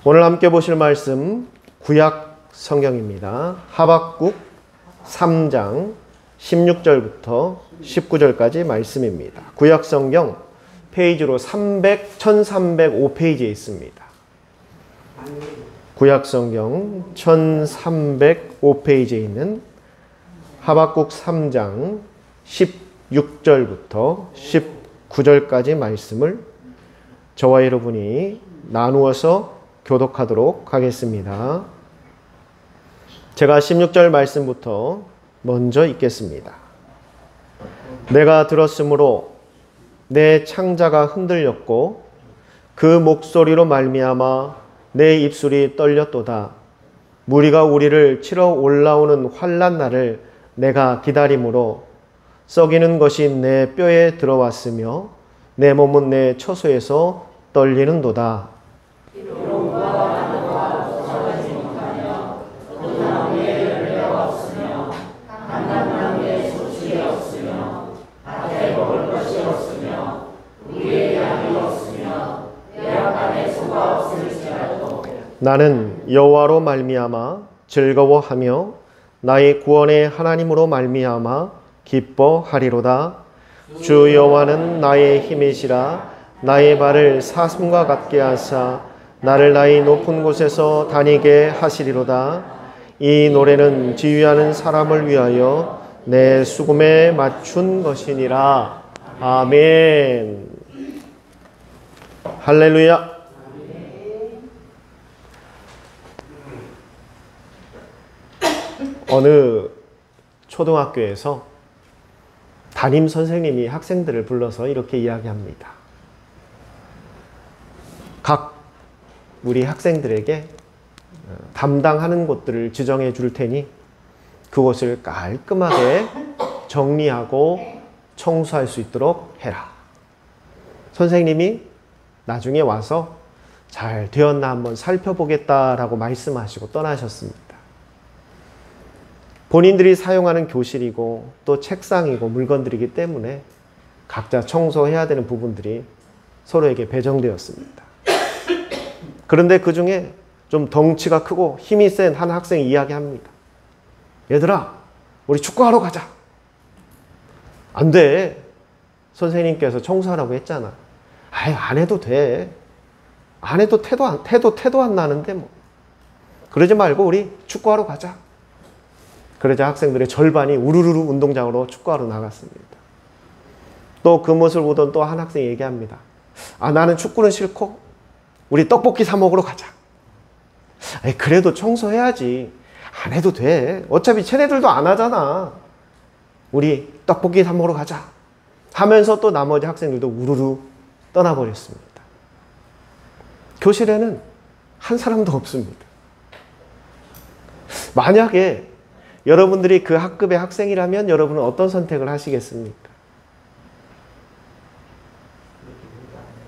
오늘 함께 보실 말씀 구약 성경입니다. 하박국 3장 16절부터 19절까지 말씀입니다. 구약 성경 페이지로 1305페이지에 있습니다. 구약 성경 1305페이지에 있는 하박국 3장 16절부터 19절까지 말씀을 저와 여러분이 나누어서 교독하도록 하겠습니다. 제가 16절 말씀부터 먼저 읽겠습니다. 내가 들었으므로 내 창자가 흔들렸고 그 목소리로 말미암아 내 입술이 떨렸도다. 무리가 우리를 치러 올라오는 환난 날을 내가 기다림으로 썩이는 것이 내 뼈에 들어왔으며 내 몸은 내 처소에서 떨리는도다. 나는 여호와로 말미암아 즐거워하며 나의 구원의 하나님으로 말미암아 기뻐하리로다. 주 여호와는 나의 힘이시라. 나의 발을 사슴과 같게 하사 나를 나의 높은 곳에서 다니게 하시리로다. 이 노래는 지휘하는 사람을 위하여 내 수금에 맞춘 것이니라. 아멘. 할렐루야. 어느 초등학교에서 담임 선생님이 학생들을 불러서 이렇게 이야기합니다. 각 우리 학생들에게 담당하는 곳들을 지정해 줄 테니 그곳을 깔끔하게 정리하고 청소할 수 있도록 해라. 선생님이 나중에 와서 잘 되었나 한번 살펴보겠다라고 말씀하시고 떠나셨습니다. 본인들이 사용하는 교실이고 또 책상이고 물건들이기 때문에 각자 청소해야 되는 부분들이 서로에게 배정되었습니다. 그런데 그 중에 좀 덩치가 크고 힘이 센 한 학생이 이야기합니다. 얘들아, 우리 축구하러 가자. 안 돼. 선생님께서 청소하라고 했잖아. 아이, 안 해도 돼. 안 해도 태도 안 나는데 뭐. 그러지 말고 우리 축구하러 가자. 그러자 학생들의 절반이 우르르르 운동장으로 축구하러 나갔습니다. 또 그 모습을 보던 또 한 학생이 얘기합니다. 아, 나는 축구는 싫고 우리 떡볶이 사 먹으러 가자. 아니, 그래도 청소해야지. 안 해도 돼. 어차피 쟤네들도 안 하잖아. 우리 떡볶이 사 먹으러 가자. 하면서 또 나머지 학생들도 우르르 떠나버렸습니다. 교실에는 한 사람도 없습니다. 만약에 여러분들이 그 학급의 학생이라면 여러분은 어떤 선택을 하시겠습니까?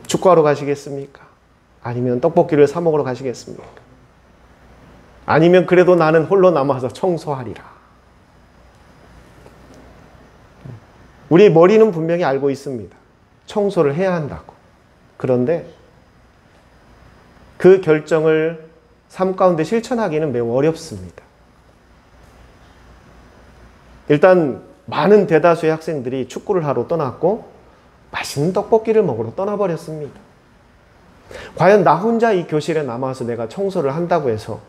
축구하러 가시겠습니까? 아니면 떡볶이를 사 먹으러 가시겠습니까? 아니면 그래도 나는 홀로 남아서 청소하리라. 우리 머리는 분명히 알고 있습니다. 청소를 해야 한다고. 그런데 그 결정을 삶 가운데 실천하기는 매우 어렵습니다. 일단 많은 대다수의 학생들이 축구를 하러 떠났고 맛있는 떡볶이를 먹으러 떠나버렸습니다. 과연 나 혼자 이 교실에 남아서 내가 청소를 한다고 해서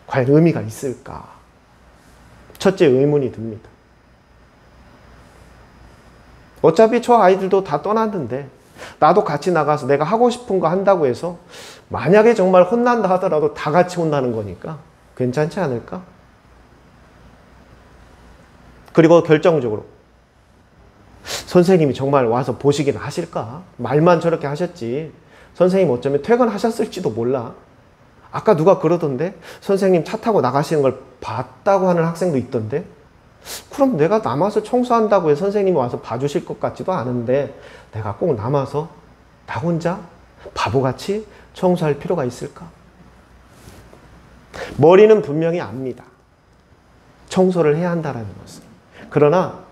과연 의미가 있을까? 첫째 의문이 듭니다. 어차피 저 아이들도 다 떠났는데 나도 같이 나가서 내가 하고 싶은 거 한다고 해서 만약에 정말 혼난다 하더라도 다 같이 혼나는 거니까 괜찮지 않을까? 그리고 결정적으로 선생님이 정말 와서 보시긴 하실까? 말만 저렇게 하셨지. 선생님 어쩌면 퇴근하셨을지도 몰라. 아까 누가 그러던데 선생님 차 타고 나가시는 걸 봤다고 하는 학생도 있던데 그럼 내가 남아서 청소한다고 해서 선생님이 와서 봐주실 것 같지도 않은데 내가 꼭 남아서 나 혼자 바보같이 청소할 필요가 있을까? 머리는 분명히 압니다. 청소를 해야 한다는 것을. 그러나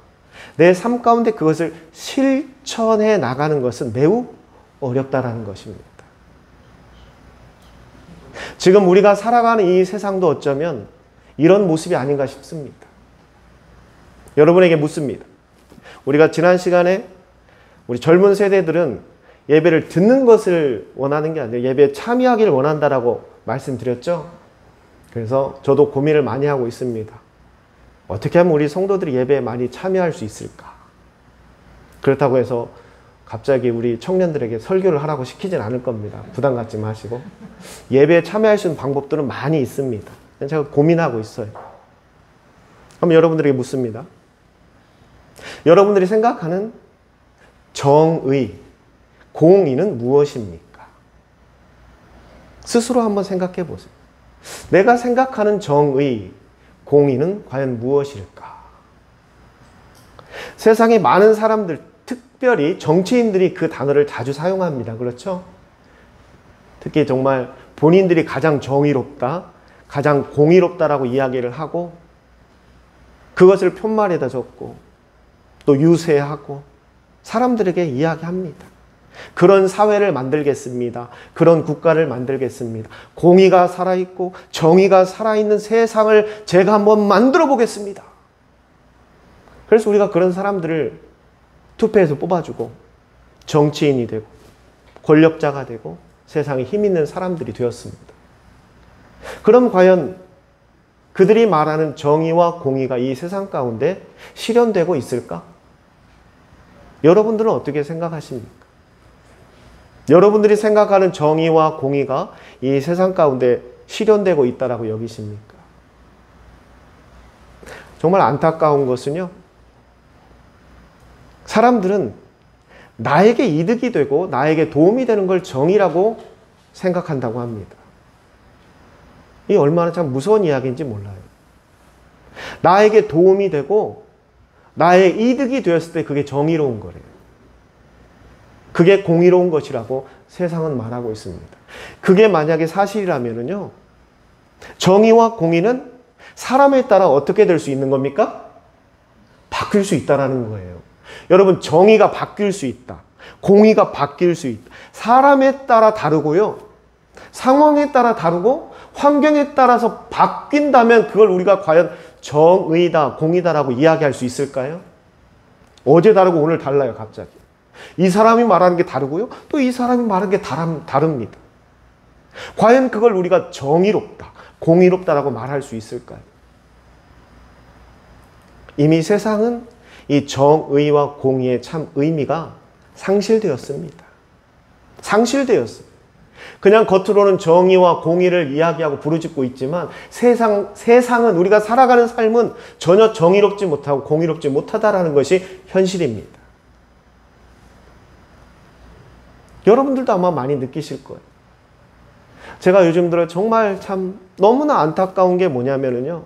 내 삶 가운데 그것을 실천해 나가는 것은 매우 어렵다라는 것입니다. 지금 우리가 살아가는 이 세상도 어쩌면 이런 모습이 아닌가 싶습니다. 여러분에게 묻습니다. 우리가 지난 시간에 우리 젊은 세대들은 예배를 듣는 것을 원하는 게 아니라 예배에 참여하기를 원한다라고 말씀드렸죠. 그래서 저도 고민을 많이 하고 있습니다. 어떻게 하면 우리 성도들이 예배에 많이 참여할 수 있을까? 그렇다고 해서 갑자기 우리 청년들에게 설교를 하라고 시키진 않을 겁니다. 부담 갖지 마시고. 예배에 참여할 수 있는 방법들은 많이 있습니다. 제가 고민하고 있어요. 그럼 여러분들에게 묻습니다. 여러분들이 생각하는 정의, 공의는 무엇입니까? 스스로 한번 생각해 보세요. 내가 생각하는 정의, 공의는 과연 무엇일까? 세상에 많은 사람들, 특별히 정치인들이 그 단어를 자주 사용합니다. 그렇죠? 특히 정말 본인들이 가장 정의롭다, 가장 공의롭다라고 이야기를 하고 그것을 푯말에다 적고 또 유세하고 사람들에게 이야기합니다. 그런 사회를 만들겠습니다. 그런 국가를 만들겠습니다. 공의가 살아있고 정의가 살아있는 세상을 제가 한번 만들어 보겠습니다. 그래서 우리가 그런 사람들을 투표해서 뽑아주고 정치인이 되고 권력자가 되고 세상에 힘 있는 사람들이 되었습니다. 그럼 과연 그들이 말하는 정의와 공의가 이 세상 가운데 실현되고 있을까? 여러분들은 어떻게 생각하십니까? 여러분들이 생각하는 정의와 공의가 이 세상 가운데 실현되고 있다라고 여기십니까? 정말 안타까운 것은요, 사람들은 나에게 이득이 되고 나에게 도움이 되는 걸 정의라고 생각한다고 합니다. 이 얼마나 참 무서운 이야기인지 몰라요. 나에게 도움이 되고 나의 이득이 되었을 때 그게 정의로운 거래요. 그게 공의로운 것이라고 세상은 말하고 있습니다. 그게 만약에 사실이라면요, 정의와 공의는 사람에 따라 어떻게 될 수 있는 겁니까? 바뀔 수 있다라는 거예요. 여러분, 정의가 바뀔 수 있다. 공의가 바뀔 수 있다. 사람에 따라 다르고요, 상황에 따라 다르고 환경에 따라서 바뀐다면 그걸 우리가 과연 정의다, 공의다라고 이야기할 수 있을까요? 어제 다르고 오늘 달라요, 갑자기. 이 사람이 말하는 게 다르고요, 또 이 사람이 말하는 게 다릅니다. 과연 그걸 우리가 정의롭다, 공의롭다라고 말할 수 있을까요? 이미 세상은 이 정의와 공의의 참 의미가 상실되었습니다. 상실되었습니다. 그냥 겉으로는 정의와 공의를 이야기하고 부르짖고 있지만 세상은, 우리가 살아가는 삶은 전혀 정의롭지 못하고 공의롭지 못하다라는 것이 현실입니다. 여러분들도 아마 많이 느끼실 거예요. 제가 요즘 들어 정말 참 너무나 안타까운 게 뭐냐면요,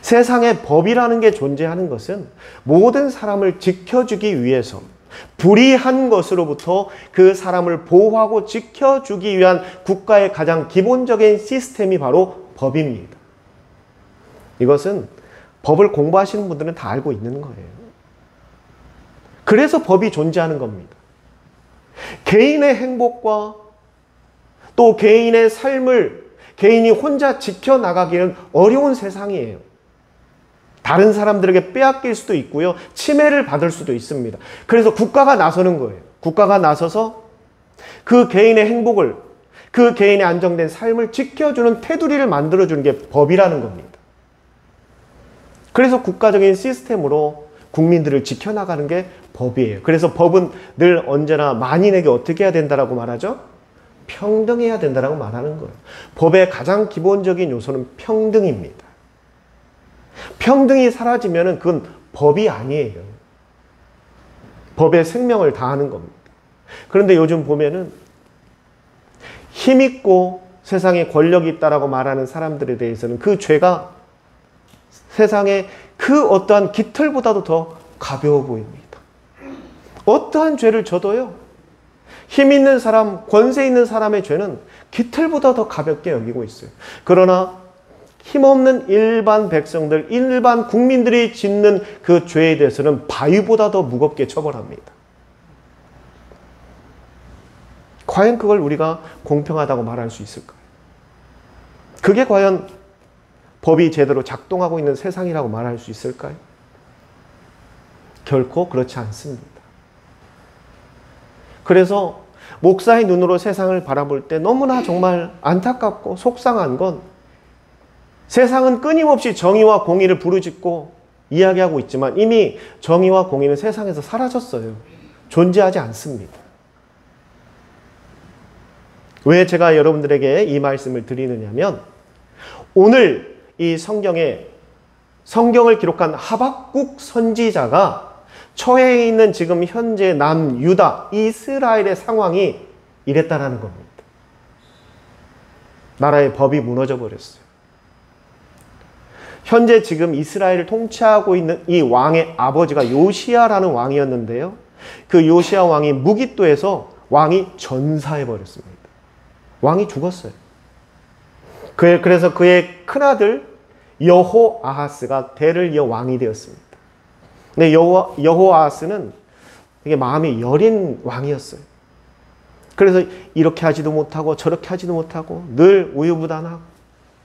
세상에 법이라는 게 존재하는 것은 모든 사람을 지켜주기 위해서, 불의한 것으로부터 그 사람을 보호하고 지켜주기 위한 국가의 가장 기본적인 시스템이 바로 법입니다. 이것은 법을 공부하시는 분들은 다 알고 있는 거예요. 그래서 법이 존재하는 겁니다. 개인의 행복과 또 개인의 삶을 개인이 혼자 지켜나가기는 어려운 세상이에요. 다른 사람들에게 빼앗길 수도 있고요, 침해를 받을 수도 있습니다. 그래서 국가가 나서는 거예요. 국가가 나서서 그 개인의 행복을, 그 개인의 안정된 삶을 지켜주는 테두리를 만들어주는 게 법이라는 겁니다. 그래서 국가적인 시스템으로 국민들을 지켜나가는 게 법이에요. 그래서 법은 늘 언제나 만인에게 어떻게 해야 된다라고 말하죠? 평등해야 된다라고 말하는 거예요. 법의 가장 기본적인 요소는 평등입니다. 평등이 사라지면 그건 법이 아니에요. 법의 생명을 다하는 겁니다. 그런데 요즘 보면은 힘있고 세상에 권력이 있다라고 말하는 사람들에 대해서는 그 죄가 세상에 그 어떠한 깃털보다도 더 가벼워 보입니다. 어떠한 죄를 져도요, 힘 있는 사람, 권세 있는 사람의 죄는 깃털보다 더 가볍게 여기고 있어요. 그러나 힘없는 일반 백성들, 일반 국민들이 짓는 그 죄에 대해서는 바위보다 더 무겁게 처벌합니다. 과연 그걸 우리가 공평하다고 말할 수 있을까요? 그게 과연 법이 제대로 작동하고 있는 세상이라고 말할 수 있을까요? 결코 그렇지 않습니다. 그래서 목사의 눈으로 세상을 바라볼 때 너무나 정말 안타깝고 속상한 건 세상은 끊임없이 정의와 공의를 부르짖고 이야기하고 있지만 이미 정의와 공의는 세상에서 사라졌어요. 존재하지 않습니다. 왜 제가 여러분들에게 이 말씀을 드리느냐면 오늘 이 성경을 기록한 하박국 선지자가 처해 있는 지금 현재 남유다, 이스라엘의 상황이 이랬다라는 겁니다. 나라의 법이 무너져 버렸어요. 현재 지금 이스라엘을 통치하고 있는 이 왕의 아버지가 요시야라는 왕이었는데요. 그 요시야 왕이 무기또에서 왕이 전사해 버렸습니다. 왕이 죽었어요. 그래서 그의 큰아들 여호아하스가 대를 이어 왕이 되었습니다. 근데 여호아하스는 되게 마음이 여린 왕이었어요. 그래서 이렇게 하지도 못하고 저렇게 하지도 못하고 늘 우유부단하고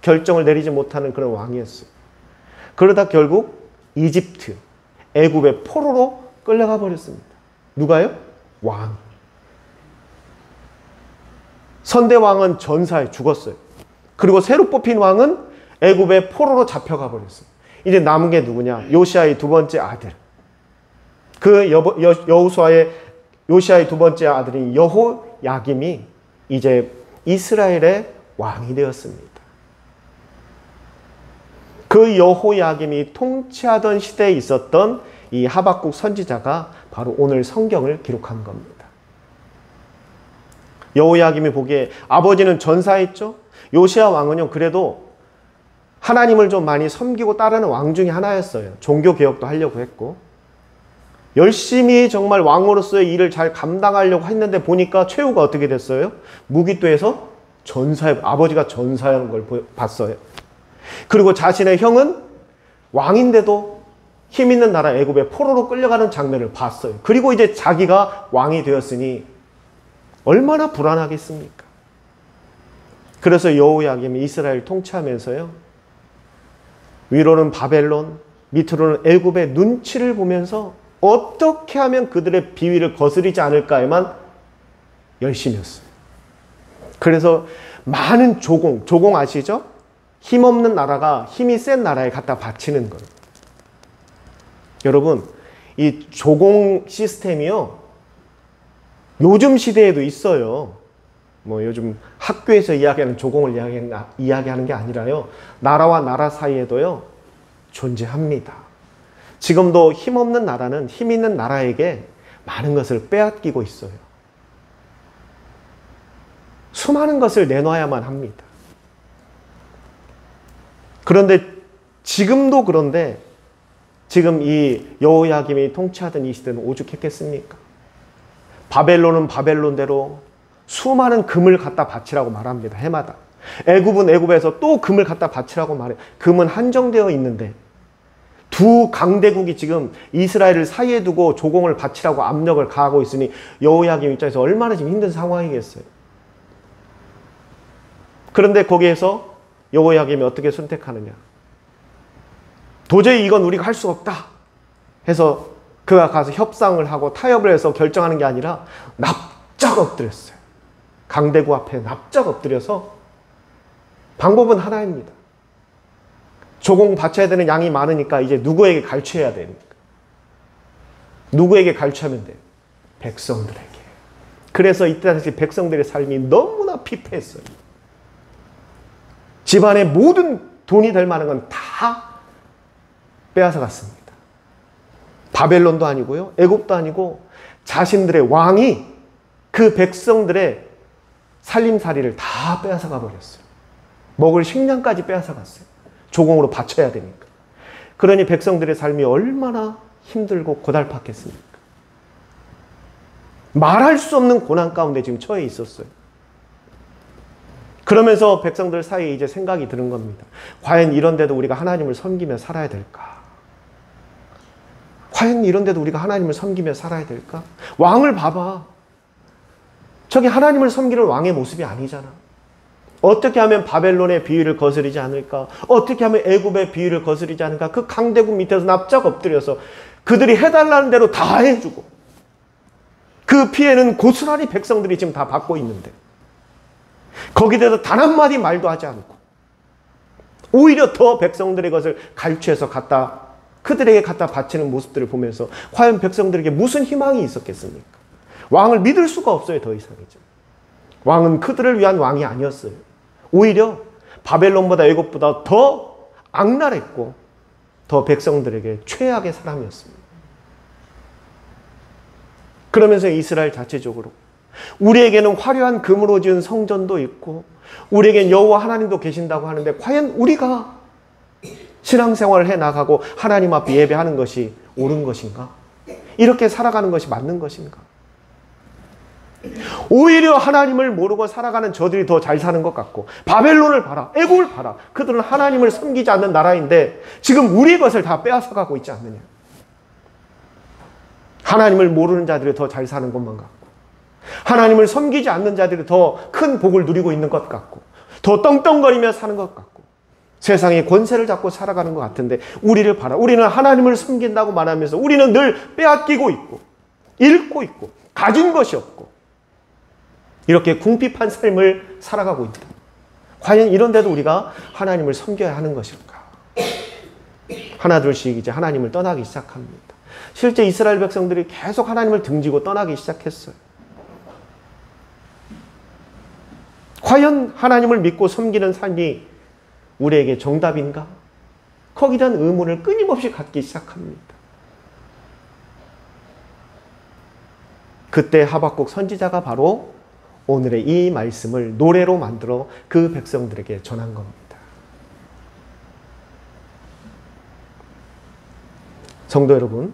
결정을 내리지 못하는 그런 왕이었어요. 그러다 결국 이집트, 애굽의 포로로 끌려가 버렸습니다. 누가요? 왕. 선대왕은 전사에 죽었어요. 그리고 새로 뽑힌 왕은 애굽의 포로로 잡혀가 버렸어요. 이제 남은 게 누구냐? 요시야의 두 번째 아들. 그 요시야의 두 번째 아들인 여호야김이 이제 이스라엘의 왕이 되었습니다. 그 여호야김이 통치하던 시대에 있었던 이 하박국 선지자가 바로 오늘 성경을 기록한 겁니다. 여호야김이 보기에 아버지는 전사했죠. 요시야 왕은요 그래도 하나님을 좀 많이 섬기고 따르는 왕 중에 하나였어요. 종교개혁도 하려고 했고 열심히 정말 왕으로서의 일을 잘 감당하려고 했는데 보니까 최후가 어떻게 됐어요? 무기또에서 아버지가 전사하는 걸 봤어요. 그리고 자신의 형은 왕인데도 힘 있는 나라 애굽의 포로로 끌려가는 장면을 봤어요. 그리고 이제 자기가 왕이 되었으니 얼마나 불안하겠습니까? 그래서 여호야김이 이스라엘 통치하면서요. 위로는 바벨론, 밑으로는 애굽의 눈치를 보면서 어떻게 하면 그들의 비위를 거스르지 않을까에만 열심히 했어요. 그래서 많은 조공 아시죠? 힘없는 나라가 힘이 센 나라에 갖다 바치는 거예요. 여러분, 이 조공 시스템이요. 요즘 시대에도 있어요. 뭐 요즘 학교에서 이야기하는 조공을 이야기하는 게 아니라요. 나라와 나라 사이에도요. 존재합니다. 지금도 힘없는 나라는 힘 있는 나라에게 많은 것을 빼앗기고 있어요. 수많은 것을 내놔야만 합니다. 그런데 지금 이 여호야김이 통치하던 이 시대는 오죽했겠습니까? 바벨론은 바벨론대로 수많은 금을 갖다 바치라고 말합니다. 해마다. 애굽은 애굽에서 또 금을 갖다 바치라고 말해요. 금은 한정되어 있는데 두 강대국이 지금 이스라엘을 사이에 두고 조공을 바치라고 압력을 가하고 있으니 여호야김 입장에서 얼마나 지금 힘든 상황이겠어요. 그런데 거기에서 여호야김이 어떻게 선택하느냐. 도저히 이건 우리가 할 수 없다 해서 그가 가서 협상을 하고 타협을 해서 결정하는 게 아니라 납작 엎드렸어요. 강대국 앞에 납작 엎드려서 방법은 하나입니다. 조공 바쳐야 되는 양이 많으니까 이제 누구에게 갈취해야 됩니까? 누구에게 갈취하면 돼요? 백성들에게. 그래서 이때 당시 백성들의 삶이 너무나 피폐했어요. 집안의 모든 돈이 될 만한 건 다 빼앗아 갔습니다. 바벨론도 아니고요. 애굽도 아니고 자신들의 왕이 그 백성들의 살림살이를 다 빼앗아 가버렸어요. 먹을 식량까지 빼앗아 갔어요. 조공으로 바쳐야 되니까. 그러니 백성들의 삶이 얼마나 힘들고 고달팠겠습니까? 말할 수 없는 고난 가운데 지금 처해 있었어요. 그러면서 백성들 사이에 이제 생각이 드는 겁니다. 과연 이런데도 우리가 하나님을 섬기며 살아야 될까? 과연 이런데도 우리가 하나님을 섬기며 살아야 될까? 왕을 봐봐. 저게 하나님을 섬기는 왕의 모습이 아니잖아. 어떻게 하면 바벨론의 비위를 거스르지 않을까? 어떻게 하면 애굽의 비위를 거스르지 않을까? 그 강대국 밑에서 납작 엎드려서 그들이 해달라는 대로 다 해주고, 그 피해는 고스란히 백성들이 지금 다 받고 있는데 거기에 대해서 단 한마디 말도 하지 않고 오히려 더 백성들의 것을 갈취해서 그들에게 갖다 바치는 모습들을 보면서 과연 백성들에게 무슨 희망이 있었겠습니까? 왕을 믿을 수가 없어요. 더 이상이죠. 왕은 그들을 위한 왕이 아니었어요. 오히려 바벨론보다 애굽보다 더 악랄했고 더 백성들에게 최악의 사람이었습니다. 그러면서 이스라엘 자체적으로 우리에게는 화려한 금으로 지은 성전도 있고 우리에겐 여호와 하나님도 계신다고 하는데 과연 우리가 신앙생활을 해나가고 하나님 앞에 예배하는 것이 옳은 것인가? 이렇게 살아가는 것이 맞는 것인가? 오히려 하나님을 모르고 살아가는 저들이 더 잘 사는 것 같고 바벨론을 봐라, 애굽을 봐라. 그들은 하나님을 섬기지 않는 나라인데 지금 우리의 것을 다 빼앗아가고 있지 않느냐. 하나님을 모르는 자들이 더 잘 사는 것만 같고 하나님을 섬기지 않는 자들이 더 큰 복을 누리고 있는 것 같고 더 떵떵거리며 사는 것 같고 세상의 권세를 잡고 살아가는 것 같은데 우리를 봐라. 우리는 하나님을 섬긴다고 말하면서 우리는 늘 빼앗기고 있고 잃고 있고 가진 것이 없고 이렇게 궁핍한 삶을 살아가고 있다. 과연 이런데도 우리가 하나님을 섬겨야 하는 것일까? 하나둘씩 이제 하나님을 떠나기 시작합니다. 실제 이스라엘 백성들이 계속 하나님을 등지고 떠나기 시작했어요. 과연 하나님을 믿고 섬기는 삶이 우리에게 정답인가? 거기에 대한 의문을 끊임없이 갖기 시작합니다. 그때 하박국 선지자가 바로 오늘의 이 말씀을 노래로 만들어 그 백성들에게 전한 겁니다. 성도 여러분,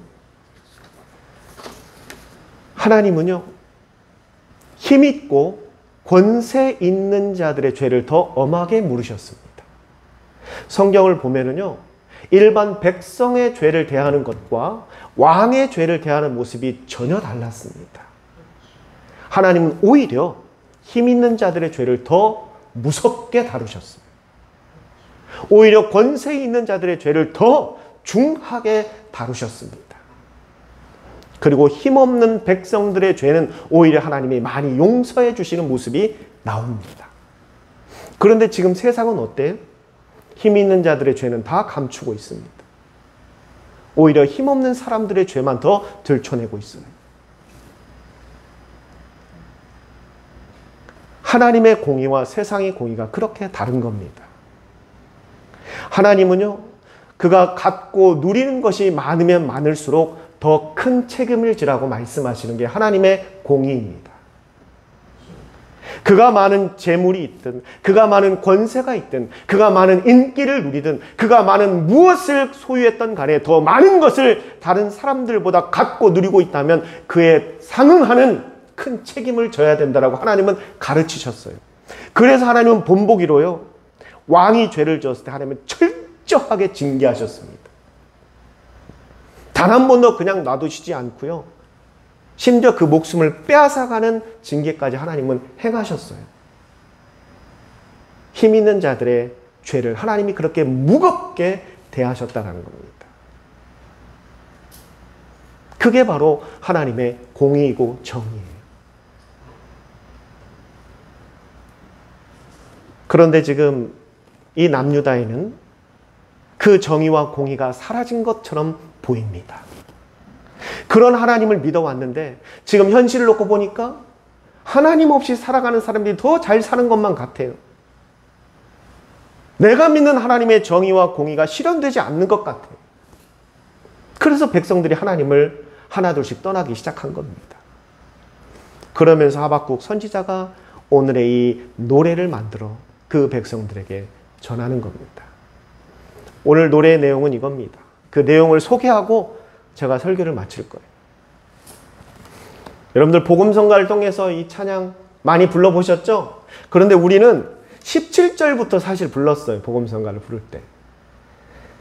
하나님은요, 힘있고 권세 있는 자들의 죄를 더 엄하게 물으셨습니다. 성경을 보면은요, 일반 백성의 죄를 대하는 것과 왕의 죄를 대하는 모습이 전혀 달랐습니다. 하나님은 오히려 힘 있는 자들의 죄를 더 무섭게 다루셨어요. 오히려 권세 있는 자들의 죄를 더 중하게 다루셨습니다. 그리고 힘없는 백성들의 죄는 오히려 하나님이 많이 용서해 주시는 모습이 나옵니다. 그런데 지금 세상은 어때요? 힘 있는 자들의 죄는 다 감추고 있습니다. 오히려 힘없는 사람들의 죄만 더 들춰내고 있어요. 하나님의 공의와 세상의 공의가 그렇게 다른 겁니다. 하나님은요, 그가 갖고 누리는 것이 많으면 많을수록 더 큰 책임을 지라고 말씀하시는 게 하나님의 공의입니다. 그가 많은 재물이 있든, 그가 많은 권세가 있든, 그가 많은 인기를 누리든, 그가 많은 무엇을 소유했던 간에 더 많은 것을 다른 사람들보다 갖고 누리고 있다면 그에 상응하는 큰 책임을 져야 된다라고 하나님은 가르치셨어요. 그래서 하나님은 본보기로요, 왕이 죄를 지었을 때 하나님은 철저하게 징계하셨습니다. 단 한 번도 그냥 놔두시지 않고요, 심지어 그 목숨을 빼앗아가는 징계까지 하나님은 행하셨어요. 힘 있는 자들의 죄를 하나님이 그렇게 무겁게 대하셨다는 겁니다. 그게 바로 하나님의 공의이고 정의예요. 그런데 지금 이 남유다에는 그 정의와 공의가 사라진 것처럼 보입니다. 그런 하나님을 믿어왔는데 지금 현실을 놓고 보니까 하나님 없이 살아가는 사람들이 더 잘 사는 것만 같아요. 내가 믿는 하나님의 정의와 공의가 실현되지 않는 것 같아요. 그래서 백성들이 하나님을 하나둘씩 떠나기 시작한 겁니다. 그러면서 하박국 선지자가 오늘의 이 노래를 만들어 그 백성들에게 전하는 겁니다. 오늘 노래의 내용은 이겁니다. 그 내용을 소개하고 제가 설교를 마칠 거예요. 여러분들 복음성가를 통해서 이 찬양 많이 불러보셨죠? 그런데 우리는 17절부터 사실 불렀어요. 복음성가를 부를 때.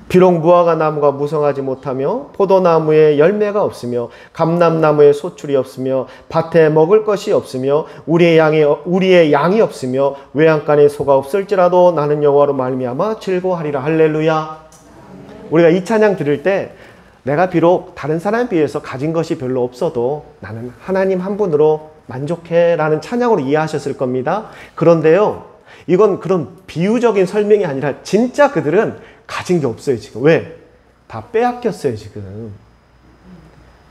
비록 무화과 나무가 무성하지 못하며 포도나무에 열매가 없으며 감람나무에 소출이 없으며 밭에 먹을 것이 없으며 우리의 양이 없으며 외양간에 소가 없을지라도 나는 여호와로 말미암아 즐거워하리라. 할렐루야. 우리가 이 찬양 들을 때 내가 비록 다른 사람에 비해서 가진 것이 별로 없어도 나는 하나님 한 분으로 만족해 라는 찬양으로 이해하셨을 겁니다. 그런데요, 이건 그런 비유적인 설명이 아니라 진짜 그들은 가진 게 없어요. 지금 왜? 다 빼앗겼어요.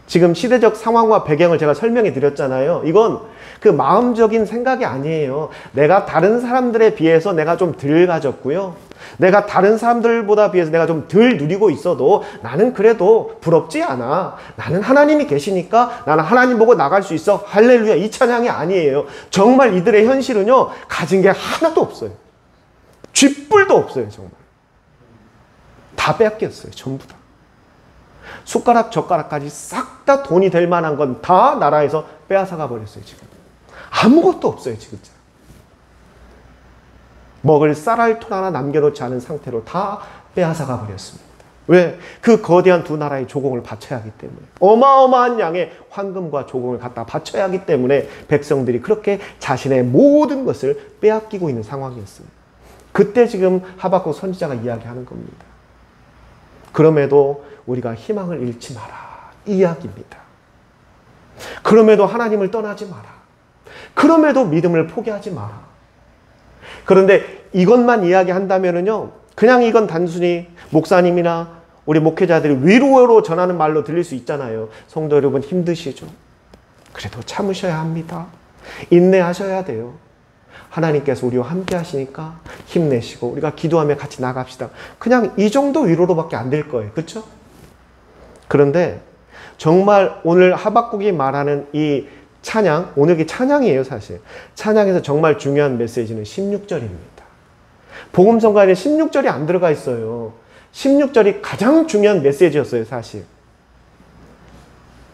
지금 시대적 상황과 배경을 제가 설명해 드렸잖아요. 이건 그 마음적인 생각이 아니에요. 내가 다른 사람들에 비해서 내가 좀 덜 가졌고요, 내가 다른 사람들보다 비해서 내가 좀 덜 누리고 있어도 나는 그래도 부럽지 않아. 나는 하나님이 계시니까 나는 하나님 보고 나갈 수 있어. 할렐루야. 이 찬양이 아니에요. 정말 이들의 현실은요, 가진 게 하나도 없어요. 쥐뿔도 없어요. 정말 다 뺏겼어요. 전부 다. 숟가락 젓가락까지 싹 다 돈이 될 만한 건 다 나라에서 빼앗아가 버렸어요. 지금 아무것도 없어요. 지금 먹을 쌀알통 하나 남겨놓지 않은 상태로 다 빼앗아가 버렸습니다. 왜? 그 거대한 두 나라의 조공을 바쳐야 하기 때문에, 어마어마한 양의 황금과 조공을 갖다 바쳐야 하기 때문에 백성들이 그렇게 자신의 모든 것을 빼앗기고 있는 상황이었습니다. 그때 지금 하박국 선지자가 이야기하는 겁니다. 그럼에도 우리가 희망을 잃지 마라, 이 이야기입니다. 그럼에도 하나님을 떠나지 마라. 그럼에도 믿음을 포기하지 마라. 그런데 이것만 이야기한다면은요, 그냥 이건 단순히 목사님이나 우리 목회자들이 위로로 전하는 말로 들릴 수 있잖아요. 성도 여러분, 힘드시죠? 그래도 참으셔야 합니다. 인내하셔야 돼요. 하나님께서 우리와 함께 하시니까 힘내시고 우리가 기도하며 같이 나갑시다. 그냥 이 정도 위로로밖에 안 될 거예요. 그렇죠? 그런데 정말 오늘 하박국이 말하는 이 찬양, 오늘 이 찬양이에요. 사실 찬양에서 정말 중요한 메시지는 16절입니다. 복음성가에는 16절이 안 들어가 있어요. 16절이 가장 중요한 메시지였어요. 사실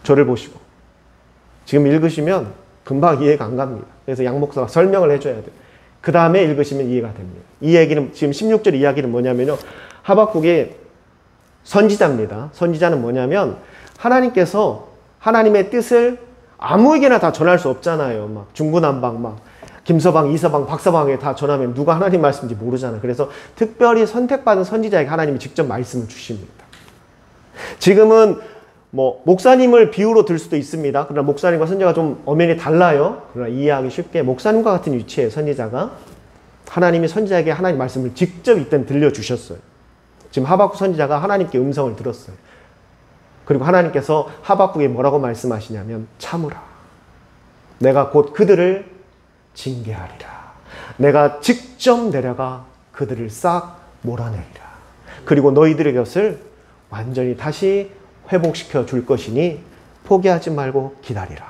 저를 보시고 지금 읽으시면 금방 이해가 안 갑니다. 그래서 양 목사가 설명을 해줘야 돼요. 그 다음에 읽으시면 이해가 됩니다. 이 얘기는, 지금 16절 이야기는 뭐냐면요, 하박국이 선지자입니다. 선지자는 뭐냐면 하나님께서 하나님의 뜻을 아무에게나 다 전할 수 없잖아요. 막 중구난방, 막 김서방, 이서방, 박서방에 다 전하면 누가 하나님 말씀인지 모르잖아요. 그래서 특별히 선택받은 선지자에게 하나님이 직접 말씀을 주십니다. 지금은 뭐 목사님을 비유로 들 수도 있습니다. 그러나 목사님과 선지자가 좀 엄연히 달라요. 그러나 이해하기 쉽게 목사님과 같은 위치에 선지자가 하나님이 선지자에게 하나님 말씀을 직접 이때 들려주셨어요. 지금 하박국 선지자가 하나님께 음성을 들었어요. 그리고 하나님께서 하박국에 뭐라고 말씀하시냐면, 참으라. 내가 곧 그들을 징계하리라. 내가 직접 내려가 그들을 싹 몰아내리라. 그리고 너희들의 것을 완전히 다시 회복시켜 줄 것이니 포기하지 말고 기다리라.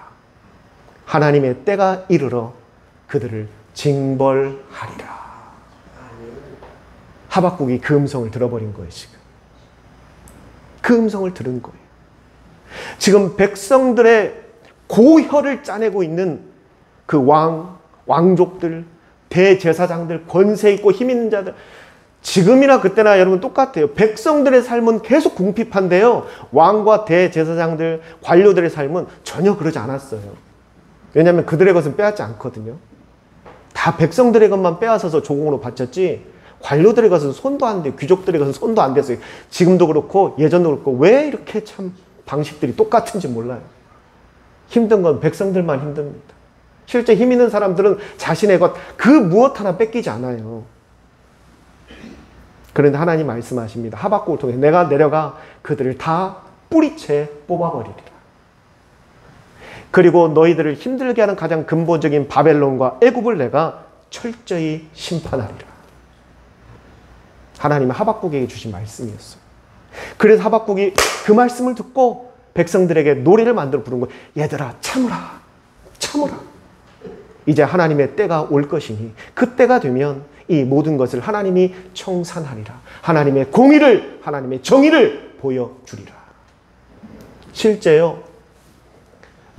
하나님의 때가 이르러 그들을 징벌하리라. 하박국이 그 음성을 들어버린 거예요. 지금 그 음성을 들은 거예요. 지금 백성들의 고혈을 짜내고 있는 그 왕족들, 대제사장들, 권세 있고 힘 있는 자들, 지금이나 그때나 여러분 똑같아요. 백성들의 삶은 계속 궁핍한데요, 왕과 대제사장들, 관료들의 삶은 전혀 그러지 않았어요. 왜냐하면 그들의 것은 빼앗지 않거든요. 다 백성들의 것만 빼앗아서 조공으로 바쳤지 관료들의 것은 손도 안 돼요. 귀족들의 것은 손도 안 됐어요. 지금도 그렇고 예전도 그렇고 왜 이렇게 참 방식들이 똑같은지 몰라요. 힘든 건 백성들만 힘듭니다. 실제 힘 있는 사람들은 자신의 것 그 무엇 하나 뺏기지 않아요. 그런데 하나님 말씀하십니다. 하박국을 통해 내가 내려가 그들을 다 뿌리채 뽑아버리리라. 그리고 너희들을 힘들게 하는 가장 근본적인 바벨론과 애굽을 내가 철저히 심판하리라. 하나님은 하박국에게 주신 말씀이었어요. 그래서 하박국이 그 말씀을 듣고 백성들에게 노래를 만들어 부른 거예요. 얘들아, 참으라. 참으라. 이제 하나님의 때가 올 것이니 그 때가 되면 이 모든 것을 하나님이 청산하리라. 하나님의 공의를, 하나님의 정의를 보여주리라. 실제요,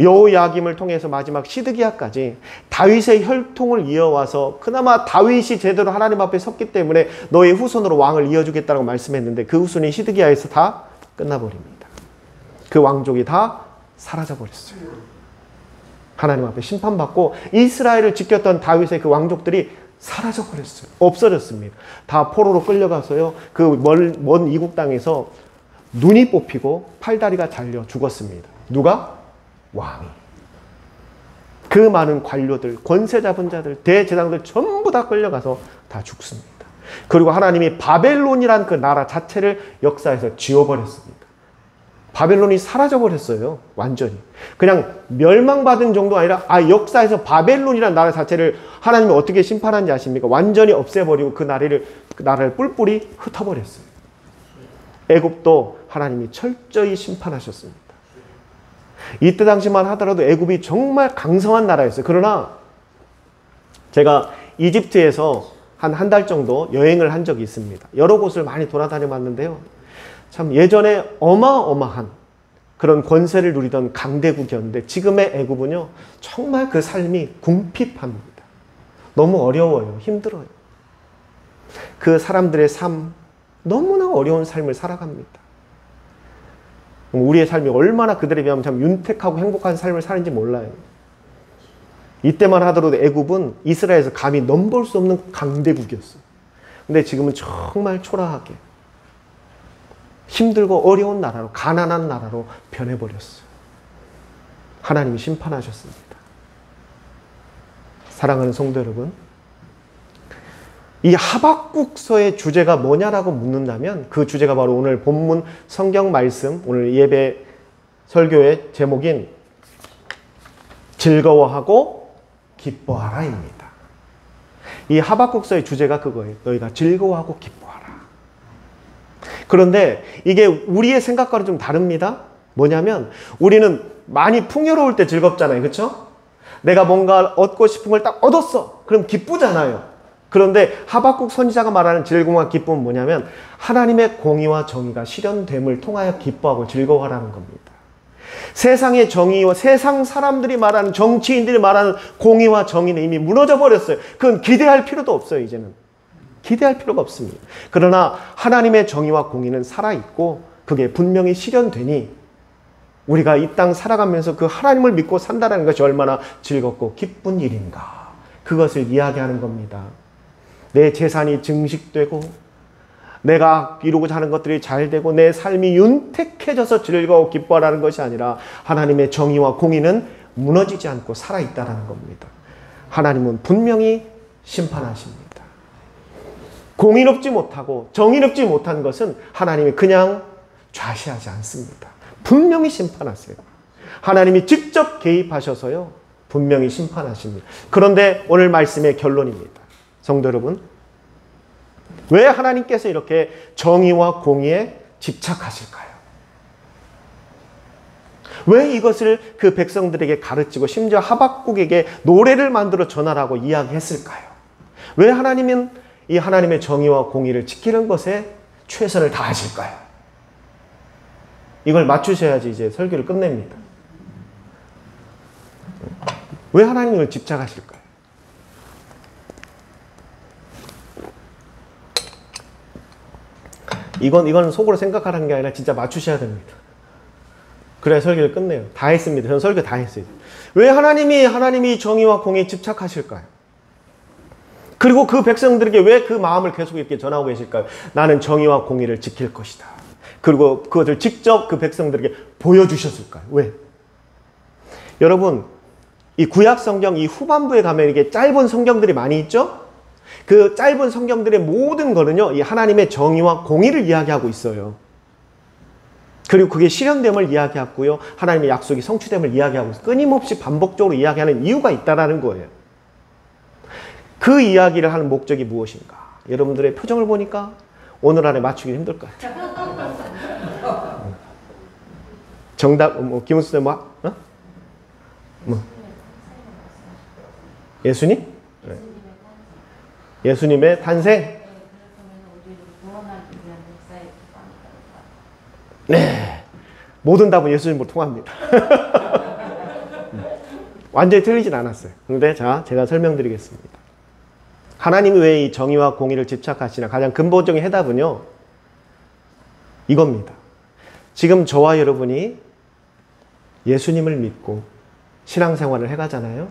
여호야김을 통해서 마지막 시드기야까지 다윗의 혈통을 이어와서 그나마 다윗이 제대로 하나님 앞에 섰기 때문에 너의 후손으로 왕을 이어주겠다고 말씀했는데 그 후손이 시드기야에서 다 끝나버립니다. 그 왕족이 다 사라져버렸어요. 하나님 앞에 심판받고 이스라엘을 지켰던 다윗의 그 왕족들이 사라져버렸어요. 없어졌습니다. 다 포로로 끌려가서요. 그 먼 이국 땅에서 눈이 뽑히고 팔다리가 잘려 죽었습니다. 누가? 왕이. 그 많은 관료들, 권세 잡은 자들, 대제사장들 전부 다 끌려가서 다 죽습니다. 그리고 하나님이 바벨론이란 그 나라 자체를 역사에서 지워버렸습니다. 바벨론이 사라져버렸어요. 완전히. 그냥 멸망받은 정도가 아니라 역사에서 바벨론이란 나라 자체를 하나님이 어떻게 심판한지 아십니까? 완전히 없애버리고 그 나라를 뿔뿔이 흩어버렸어요. 애굽도 하나님이 철저히 심판하셨습니다. 이때 당시만 하더라도 애굽이 정말 강성한 나라였어요. 그러나 제가 이집트에서 한 달 정도 여행을 한 적이 있습니다. 여러 곳을 많이 돌아다녀 봤는데요. 참 예전에 어마어마한 그런 권세를 누리던 강대국이었는데 지금의 애굽은요. 정말 그 삶이 궁핍합니다. 너무 어려워요. 힘들어요. 그 사람들의 삶 너무나 어려운 삶을 살아갑니다. 우리의 삶이 얼마나 그들에 비하면 참 윤택하고 행복한 삶을 사는지 몰라요. 이때만 하더라도 애굽은 이스라엘에서 감히 넘볼 수 없는 강대국이었어요. 근데 지금은 정말 초라하게 힘들고 어려운 나라로, 가난한 나라로 변해버렸어요. 하나님이 심판하셨습니다. 사랑하는 성도 여러분, 이 하박국서의 주제가 뭐냐라고 묻는다면 그 주제가 바로 오늘 본문 성경 말씀, 오늘 예배 설교의 제목인 즐거워하고 기뻐하라입니다. 이 하박국서의 주제가 그거예요. 너희가 즐거워하고 기뻐하라. 그런데 이게 우리의 생각과는 좀 다릅니다. 뭐냐면 우리는 많이 풍요로울 때 즐겁잖아요. 그렇죠? 내가 뭔가 얻고 싶은 걸 딱 얻었어. 그럼 기쁘잖아요. 그런데 하박국 선지자가 말하는 즐거움과 기쁨은 뭐냐면 하나님의 공의와 정의가 실현됨을 통하여 기뻐하고 즐거워하라는 겁니다. 세상의 정의와 세상 사람들이 말하는, 정치인들이 말하는 공의와 정의는 이미 무너져 버렸어요. 그건 기대할 필요도 없어요. 이제는 기대할 필요가 없습니다. 그러나 하나님의 정의와 공의는 살아있고 그게 분명히 실현되니 우리가 이 땅 살아가면서 그 하나님을 믿고 산다는 것이 얼마나 즐겁고 기쁜 일인가, 그것을 이야기하는 겁니다. 내 재산이 증식되고 내가 이루고자 하는 것들이 잘 되고 내 삶이 윤택해져서 즐거워 기뻐하라는 것이 아니라 하나님의 정의와 공의는 무너지지 않고 살아있다는 겁니다. 하나님은 분명히 심판하십니다. 공의롭지 못하고 정의롭지 못한 것은 하나님이 그냥 좌시하지 않습니다. 분명히 심판하세요. 하나님이 직접 개입하셔서요, 분명히 심판하십니다. 그런데 오늘 말씀의 결론입니다. 성도 여러분, 왜 하나님께서 이렇게 정의와 공의에 집착하실까요? 왜 이것을 그 백성들에게 가르치고 심지어 하박국에게 노래를 만들어 전하라고 이야기했을까요? 왜 하나님은 이 하나님의 정의와 공의를 지키는 것에 최선을 다하실까요? 이걸 맞추셔야지 이제 설교를 끝냅니다. 왜 하나님이 이걸 집착하실까요? 이건 속으로 생각하라는 게 아니라 진짜 맞추셔야 됩니다. 그래야 설교를 끝내요. 다 했습니다. 저는 설교 다 했어요. 왜 하나님이 정의와 공의에 집착하실까요? 그리고 그 백성들에게 왜 그 마음을 계속 이렇게 전하고 계실까요? 나는 정의와 공의를 지킬 것이다. 그리고 그것을 직접 그 백성들에게 보여주셨을까요? 왜? 여러분, 이 구약 성경 이 후반부에 가면 이게 짧은 성경들이 많이 있죠? 그 짧은 성경들의 모든 거는요, 이 하나님의 정의와 공의를 이야기하고 있어요. 그리고 그게 실현됨을 이야기하고요, 하나님의 약속이 성취됨을 이야기하고 있어요. 끊임없이 반복적으로 이야기하는 이유가 있다는 거예요. 그 이야기를 하는 목적이 무엇인가? 여러분들의 표정을 보니까 오늘 안에 맞추기 힘들 것 같아요. 정답, 김은수 쌤 예수님? 네. 예수님의 탄생? 네. 모든 답은 예수님으로 통합니다. 완전히 틀리진 않았어요. 그런데 자, 제가 설명드리겠습니다. 하나님이 왜 이 정의와 공의를 집착하시나 가장 근본적인 해답은요, 이겁니다. 지금 저와 여러분이 예수님을 믿고 신앙생활을 해가잖아요.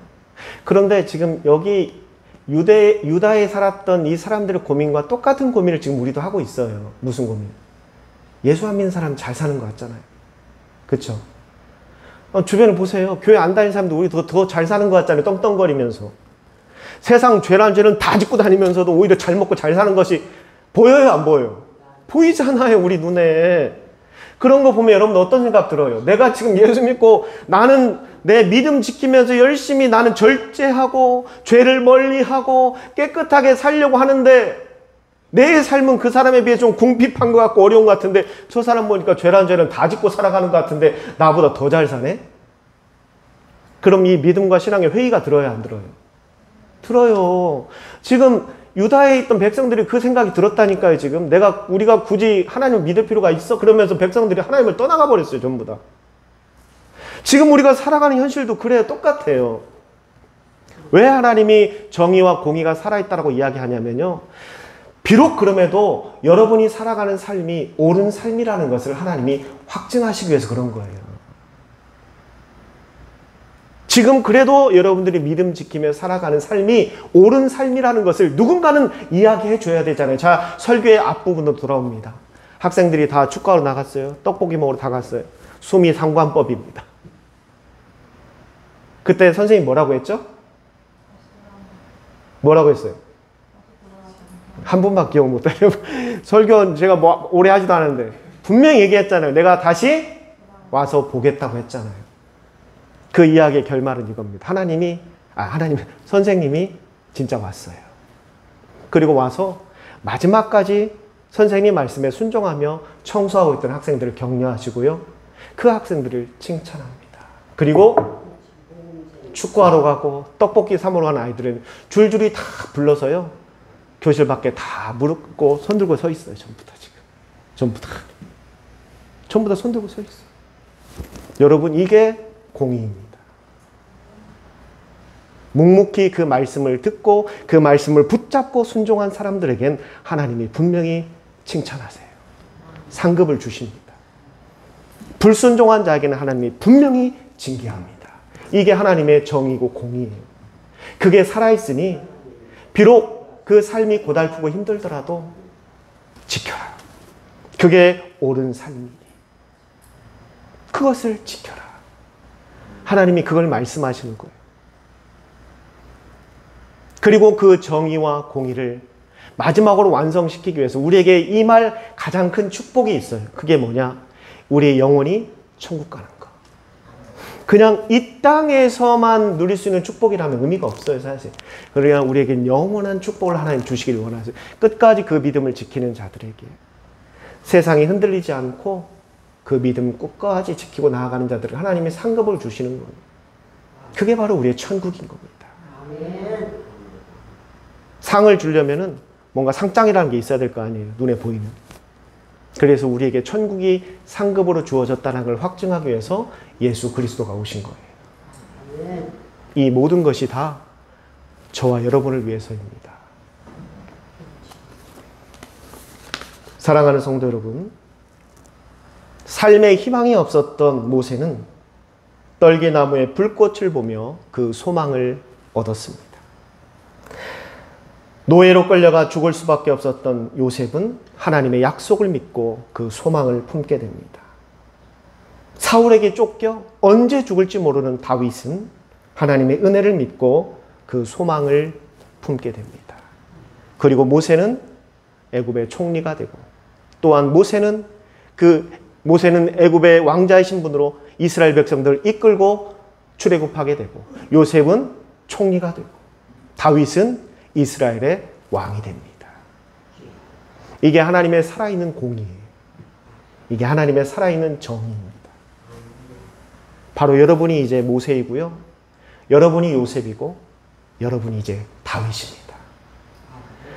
그런데 지금 여기 유다에 살았던 이 사람들의 고민과 똑같은 고민을 지금 우리도 하고 있어요. 무슨 고민? 예수 안 믿는 사람 잘 사는 것 같잖아요. 그렇죠? 주변을 보세요. 교회 안 다니는 사람도 우리 더 잘 사는 것 같잖아요. 떵떵거리면서. 세상 죄란 죄는 다 짓고 다니면서도 오히려 잘 먹고 잘 사는 것이 보여요, 안 보여요? 보이잖아요, 우리 눈에. 그런 거 보면 여러분 어떤 생각 들어요? 내가 지금 예수 믿고 나는 내 믿음 지키면서 열심히 나는 절제하고 죄를 멀리하고 깨끗하게 살려고 하는데 내 삶은 그 사람에 비해 좀 궁핍한 것 같고 어려운 것 같은데 저 사람 보니까 죄란 죄는 다 짓고 살아가는 것 같은데 나보다 더 잘 사네? 그럼 이 믿음과 신앙의 회의가 들어요, 안 들어요? 들어요. 지금 유다에 있던 백성들이 그 생각이 들었다니까요. 지금 우리가 굳이 하나님을 믿을 필요가 있어? 그러면서 백성들이 하나님을 떠나가 버렸어요, 전부 다. 지금 우리가 살아가는 현실도 그래요. 똑같아요. 왜 하나님이 정의와 공의가 살아있다고 이야기하냐면요, 비록 그럼에도 여러분이 살아가는 삶이 옳은 삶이라는 것을 하나님이 확증하시기 위해서 그런 거예요. 지금 그래도 여러분들이 믿음 지키며 살아가는 삶이 옳은 삶이라는 것을 누군가는 이야기해 줘야 되잖아요. 자, 설교의 앞부분으로 돌아옵니다. 학생들이 다 축가로 나갔어요. 떡볶이 먹으러 다 갔어요. 수미 상관법입니다. 그때 선생님이 뭐라고 했죠? 뭐라고 했어요? 한 분밖에 기억 못해요. 설교는 제가 뭐 오래 하지도 않았는데 분명히 얘기했잖아요. 내가 다시 와서 보겠다고 했잖아요. 그 이야기의 결말은 이겁니다. 선생님이 진짜 왔어요. 그리고 와서 마지막까지 선생님 말씀에 순종하며 청소하고 있던 학생들을 격려하시고요. 그 학생들을 칭찬합니다. 그리고 축구하러 가고 떡볶이 사 먹으러 가는 아이들은 줄줄이 다 불러서요. 교실 밖에 다 무릎 꿇고 손 들고 서 있어요. 전부 다 지금. 전부 다 손 들고 서 있어요. 여러분, 이게 공의입니다. 묵묵히 그 말씀을 듣고 그 말씀을 붙잡고 순종한 사람들에겐 하나님이 분명히 칭찬하세요. 상급을 주십니다. 불순종한 자에게는 하나님이 분명히 징계합니다. 이게 하나님의 정의고 공의예요. 그게 살아있으니 비록 그 삶이 고달프고 힘들더라도 지켜라. 그게 옳은 삶이니 그것을 지켜라. 하나님이 그걸 말씀하시는 거예요. 그리고 그 정의와 공의를 마지막으로 완성시키기 위해서 우리에게 임할 가장 큰 축복이 있어요. 그게 뭐냐? 우리의 영혼이 천국 가는 거. 그냥 이 땅에서만 누릴 수 있는 축복이라면 의미가 없어요, 사실. 그러나 우리에겐 영원한 축복을 하나님 주시길 원하세요. 끝까지 그 믿음을 지키는 자들에게. 세상이 흔들리지 않고 그 믿음 끝까지 지키고 나아가는 자들을 하나님이 상급을 주시는 거예요. 그게 바로 우리의 천국인 겁니다. 상을 주려면은 뭔가 상장이라는 게 있어야 될 거 아니에요. 눈에 보이는. 그래서 우리에게 천국이 상급으로 주어졌다는 걸 확증하기 위해서 예수 그리스도가 오신 거예요. 이 모든 것이 다 저와 여러분을 위해서입니다. 사랑하는 성도 여러분, 삶에 희망이 없었던 모세는 떨기나무의 불꽃을 보며 그 소망을 얻었습니다. 노예로 끌려가 죽을 수밖에 없었던 요셉은 하나님의 약속을 믿고 그 소망을 품게 됩니다. 사울에게 쫓겨 언제 죽을지 모르는 다윗은 하나님의 은혜를 믿고 그 소망을 품게 됩니다. 그리고 모세는 애굽의 총리가 되고 또한 모세는 애굽의 왕자이신 분으로 이스라엘 백성들을 이끌고 출애굽하게 되고 요셉은 총리가 되고 다윗은 이스라엘의 왕이 됩니다. 이게 하나님의 살아있는 공의예요. 이게 하나님의 살아있는 정의입니다. 바로 여러분이 이제 모세이고요. 여러분이 요셉이고 여러분이 이제 다윗입니다.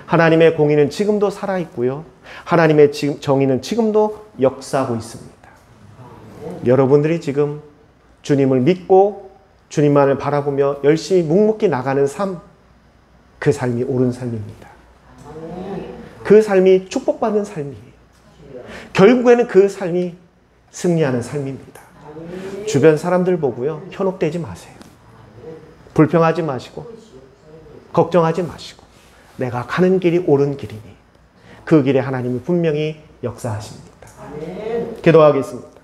하나님의 공의는 지금도 살아있고요. 하나님의 정의는 지금도 역사하고 있습니다. 여러분들이 지금 주님을 믿고 주님만을 바라보며 열심히 묵묵히 나가는 삶, 그 삶이 옳은 삶입니다. 그 삶이 축복받는 삶이에요. 결국에는 그 삶이 승리하는 삶입니다. 주변 사람들 보고요, 현혹되지 마세요. 불평하지 마시고 걱정하지 마시고 내가 가는 길이 옳은 길이니 그 길에 하나님이 분명히 역사하십니다. 기도하겠습니다.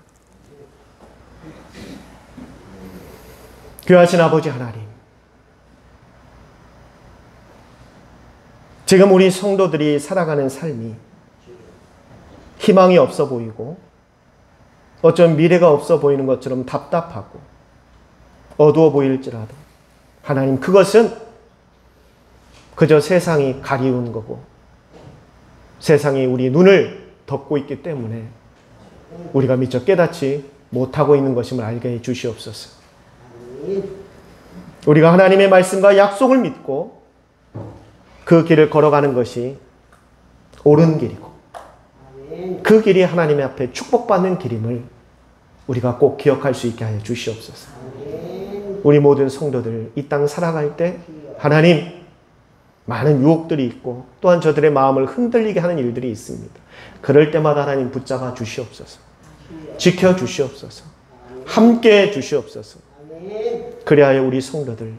귀하신 아버지 하나님, 지금 우리 성도들이 살아가는 삶이 희망이 없어 보이고 어쩜 미래가 없어 보이는 것처럼 답답하고 어두워 보일지라도 하나님, 그것은 그저 세상이 가리운 거고 세상이 우리 눈을 덮고 있기 때문에 우리가 미처 깨닫지 못하고 있는 것임을 알게 해 주시옵소서. 우리가 하나님의 말씀과 약속을 믿고 그 길을 걸어가는 것이 옳은 길이고 그 길이 하나님의 앞에 축복받는 길임을 우리가 꼭 기억할 수 있게 하여 주시옵소서. 우리 모든 성도들 이 땅 살아갈 때 하나님, 많은 유혹들이 있고 또한 저들의 마음을 흔들리게 하는 일들이 있습니다. 그럴 때마다 하나님 붙잡아 주시옵소서. 지켜 주시옵소서. 함께 해 주시옵소서. 그리하여 우리 성도들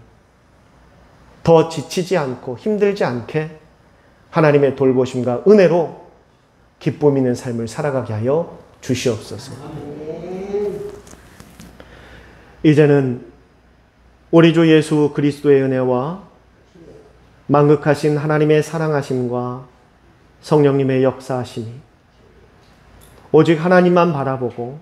더 지치지 않고 힘들지 않게 하나님의 돌보심과 은혜로 기쁨 있는 삶을 살아가게 하여 주시옵소서. 이제는 우리 주 예수 그리스도의 은혜와 만극하신 하나님의 사랑하심과 성령님의 역사하심이 오직 하나님만 바라보고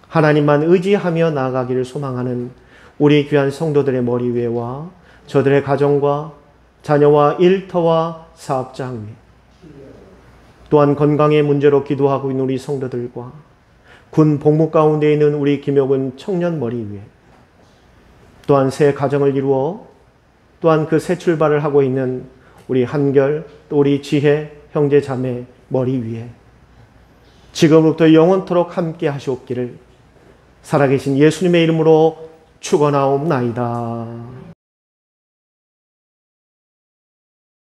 하나님만 의지하며 나아가기를 소망하는 우리 귀한 성도들의 머리 위에와 저들의 가정과 자녀와 일터와 사업장 위에, 또한 건강의 문제로 기도하고 있는 우리 성도들과 군 복무 가운데 있는 우리 김효근 청년 머리 위에, 또한 새 가정을 이루어 또한 그 새 출발을 하고 있는 우리 한결, 또 우리 지혜 형제 자매 머리 위에 지금부터 영원토록 함께 하시옵기를 살아계신 예수님의 이름으로 축원하옵나이다.